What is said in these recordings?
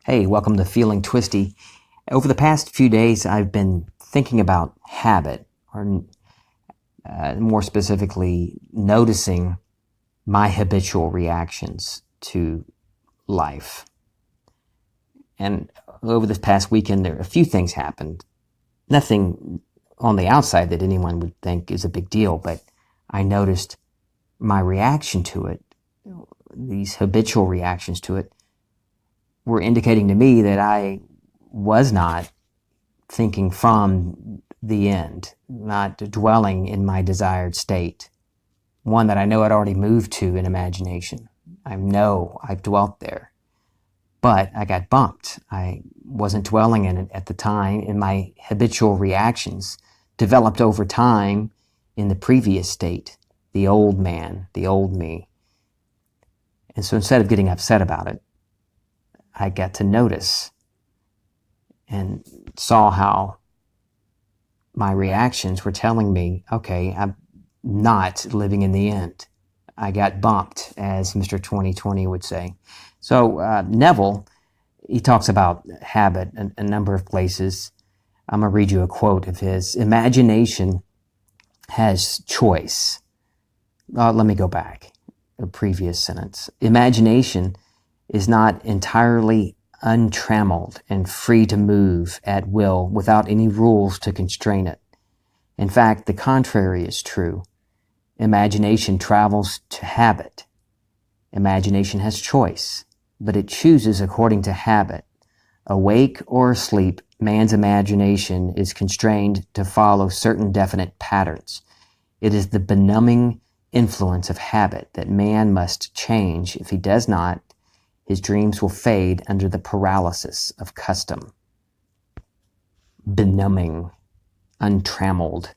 Hey, welcome to Feeling Twisty. Over the past few days, I've been thinking about habit, or more specifically, noticing my habitual reactions to life. And over this past weekend, a few things happened. Nothing on the outside that anyone would think is a big deal, but I noticed my reaction to it, these habitual reactions to it, were indicating to me that I was not thinking from the end, not dwelling in my desired state, one that I know I'd already moved to in imagination. I know I've dwelt there, but I got bumped. I wasn't dwelling in it at the time, and my habitual reactions developed over time in the previous state, the old man, the old me. And so instead of getting upset about it, I got to notice and saw how my reactions were telling me, okay, I'm not living in the end. I got bumped, as Mr. 2020 would say. So Neville, he talks about habit in a number of places. I'm going to read you a quote of his. Imagination has choice. Let me go back. A previous sentence. Imagination is not entirely untrammeled and free to move at will without any rules to constrain it. In fact, the contrary is true. Imagination travels to habit. Imagination has choice, but it chooses according to habit. Awake or asleep, man's imagination is constrained to follow certain definite patterns. It is the benumbing influence of habit that man must change. If he does not, his dreams will fade under the paralysis of custom. Benumbing, untrammeled.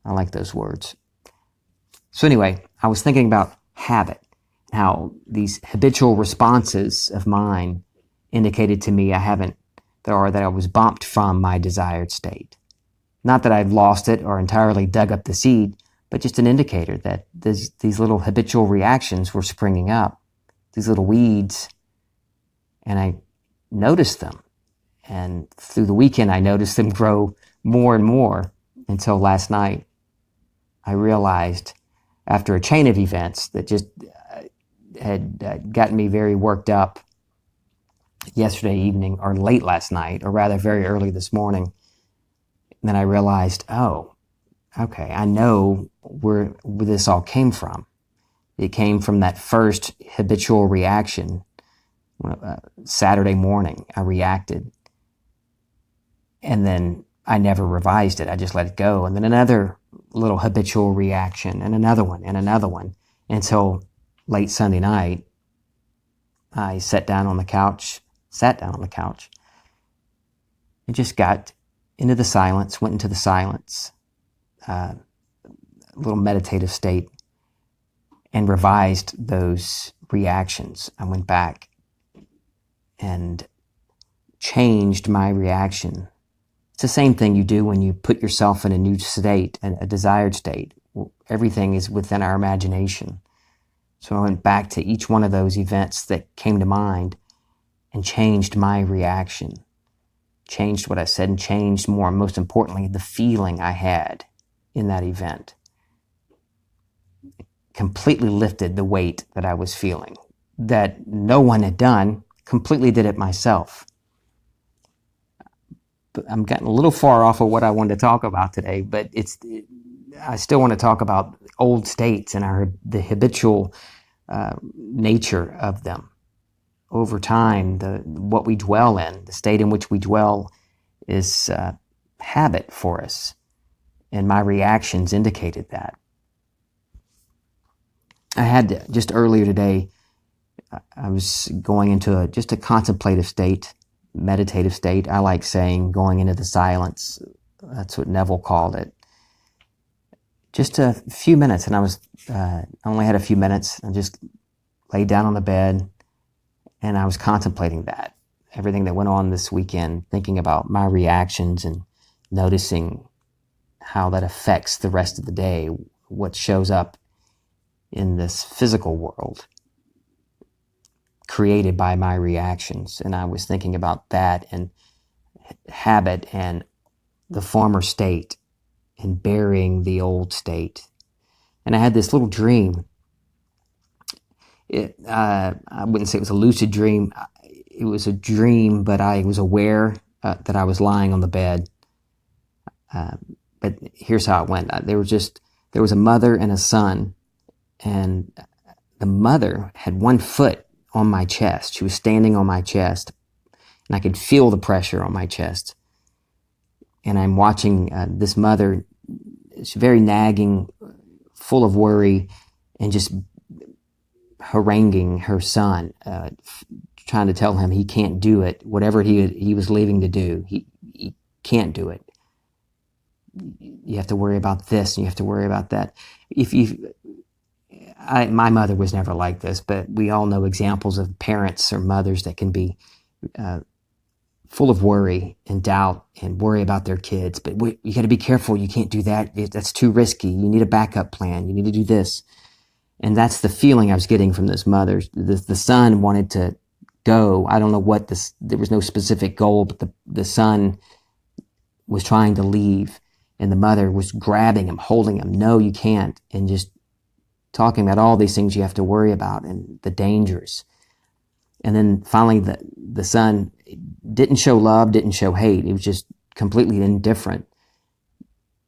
I like those words. So anyway, I was thinking about habit, how these habitual responses of mine indicated to me that I was bumped from my desired state. Not that I've lost it or entirely dug up the seed, but just an indicator that these little habitual reactions were springing up, these little weeds, and I noticed them. And through the weekend, I noticed them grow more and more until last night. I realized after a chain of events that just had gotten me very worked up yesterday evening, or late last night, or rather very early this morning. And then I realized, oh, okay, I know where this all came from. It came from that first habitual reaction. Saturday morning, I reacted. And then I never revised it. I just let it go. And then another little habitual reaction, and another one, until late Sunday night, I sat down on the couch, and just got into the silence, went into the silence, a little meditative state, and revised those reactions. I went back and changed my reaction. It's the same thing you do when you put yourself in a new state, a desired state. Everything is within our imagination. So I went back to each one of those events that came to mind and changed my reaction, changed what I said, and changed most importantly, the feeling I had in that event. Completely lifted the weight that I was feeling, that no one had done, completely did it myself. But I'm getting a little far off of what I wanted to talk about today, but I still want to talk about old states and the habitual nature of them. Over time, what we dwell in, the state in which we dwell, is habit for us, and my reactions indicated that. I had just earlier today, I was going into just a contemplative state, meditative state. I like saying going into the silence. That's what Neville called it. Just a few minutes, and I only had a few minutes. I just laid down on the bed, and I was contemplating that, everything that went on this weekend, thinking about my reactions and noticing how that affects the rest of the day, what shows up in this physical world. created by my reactions. And I was thinking about that and habit and the former state and burying the old state. And I had this little dream. I wouldn't say it was a lucid dream. It was a dream, but I was aware that I was lying on the bed. But here's how it went. There was a mother and a son, and the mother had one foot on my chest. She was standing on my chest, and I could feel the pressure on my chest. And I'm watching this mother. She's very nagging, full of worry, and just haranguing her son, trying to tell him he can't do it. Whatever he was leaving to do, he can't do it. You have to worry about this, and you have to worry about that. My mother was never like this, but we all know examples of parents or mothers that can be full of worry and doubt and worry about their kids. But you got to be careful. You can't do that. That's too risky. You need a backup plan. You need to do this. And that's the feeling I was getting from this mother. The son wanted to go. I don't know what this, there was no specific goal, but the son was trying to leave. And the mother was grabbing him, holding him. No, you can't. And just talking about all these things you have to worry about and the dangers. And then finally the son didn't show love, didn't show hate. He was just completely indifferent.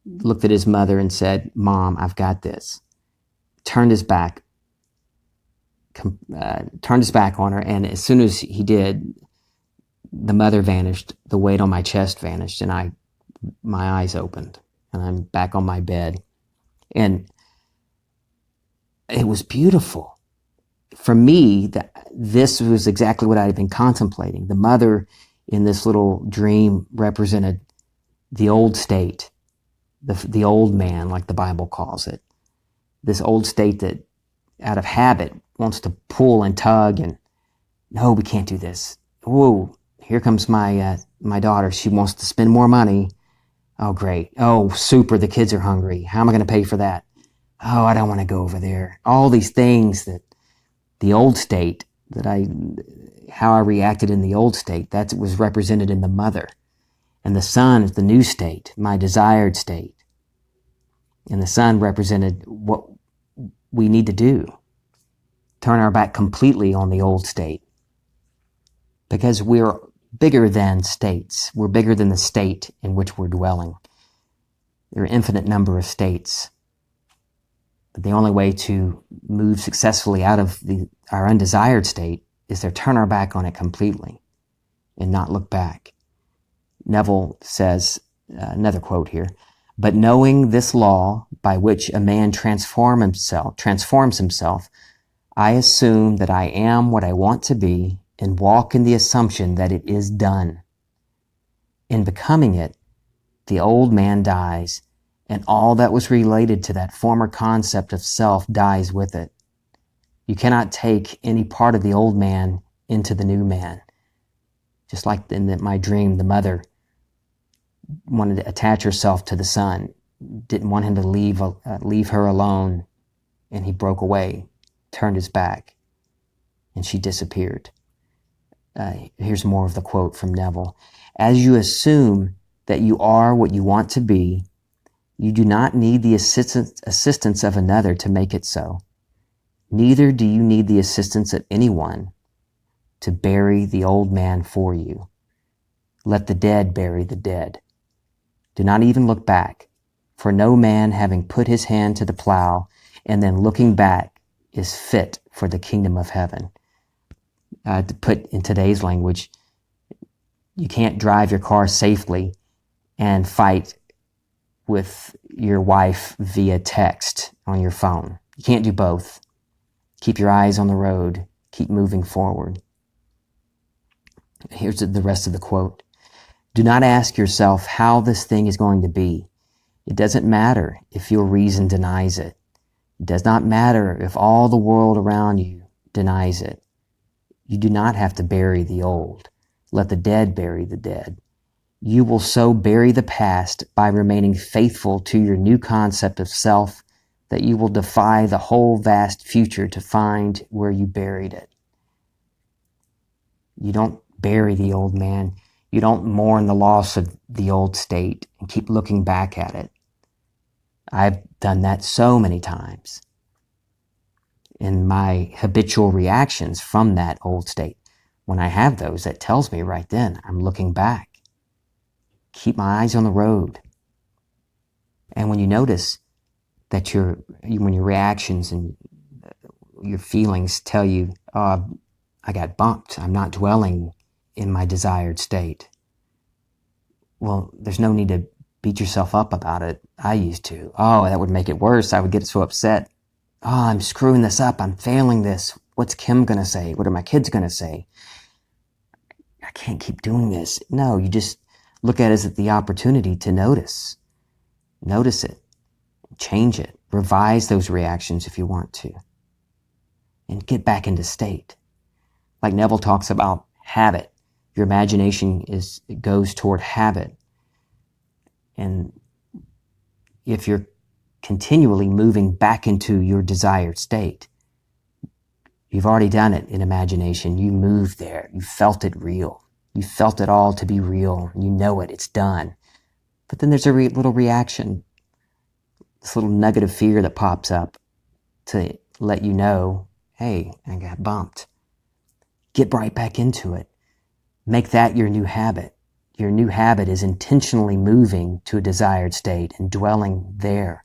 Looked at his mother and said, "Mom, I've got this." Turned his back on her. And as soon as he did, the mother vanished. The weight on my chest vanished, and my eyes opened, and I'm back on my bed. And it was beautiful. For me, this was exactly what I had been contemplating. The mother in this little dream represented the old state, the old man, like the Bible calls it. This old state that, out of habit, wants to pull and tug and, no, we can't do this. Whoa, here comes my daughter. She wants to spend more money. Oh, great. Oh, super, the kids are hungry. How am I going to pay for that? Oh, I don't want to go over there. All these things that the old state, how I reacted in the old state, that was represented in the mother. And the son is the new state, my desired state. And the son represented what we need to do. Turn our back completely on the old state. Because we're bigger than states. We're bigger than the state in which we're dwelling. There are an infinite number of states. But the only way to move successfully out of our undesired state is to turn our back on it completely and not look back. Neville says, another quote here, "But knowing this law by which a man transforms himself, I assume that I am what I want to be and walk in the assumption that it is done. In becoming it, the old man dies, and all that was related to that former concept of self dies with it. You cannot take any part of the old man into the new man." Just like in my dream, the mother wanted to attach herself to the son, didn't want him to leave her alone, and he broke away, turned his back, and she disappeared. Here's more of the quote from Neville. "As you assume that you are what you want to be, you do not need the assistance of another to make it so. Neither do you need the assistance of anyone to bury the old man for you. Let the dead bury the dead. Do not even look back, for no man having put his hand to the plow and then looking back is fit for the kingdom of heaven." To put in today's language, you can't drive your car safely and fight with your wife via text on your phone. You can't do both. Keep your eyes on the road. Keep moving forward. Here's the rest of the quote. "Do not ask yourself how this thing is going to be. It doesn't matter if your reason denies it. It does not matter if all the world around you denies it. You do not have to bury the old. Let the dead bury the dead. You will so bury the past by remaining faithful to your new concept of self that you will defy the whole vast future to find where you buried it." You don't bury the old man. You don't mourn the loss of the old state and keep looking back at it. I've done that so many times. And my habitual reactions from that old state, when I have those, that tells me right then I'm looking back. Keep my eyes on the road. And when you notice that when your reactions and your feelings tell you, oh, I got bumped, I'm not dwelling in my desired state. Well, there's no need to beat yourself up about it. I used to. Oh, that would make it worse. I would get so upset. Oh, I'm screwing this up. I'm failing this. What's Kim going to say? What are my kids going to say? I can't keep doing this. No, you just look at it as the opportunity to notice. Notice it. Change it. Revise those reactions if you want to. And get back into state. Like Neville talks about habit. Your imagination goes toward habit. And if you're continually moving back into your desired state, you've already done it in imagination. You moved there. You felt it real. You felt it all to be real. You know it. It's done. But then there's a little reaction, this little nugget of fear that pops up to let you know, hey, I got bumped. Get right back into it. Make that your new habit. Your new habit is intentionally moving to a desired state and dwelling there,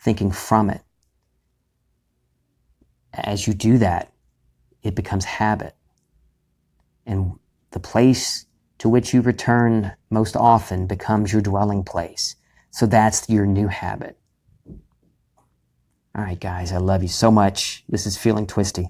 thinking from it. As you do that, it becomes habit. And the place to which you return most often becomes your dwelling place. So that's your new habit. All right, guys, I love you so much. This is Feeling Twisty.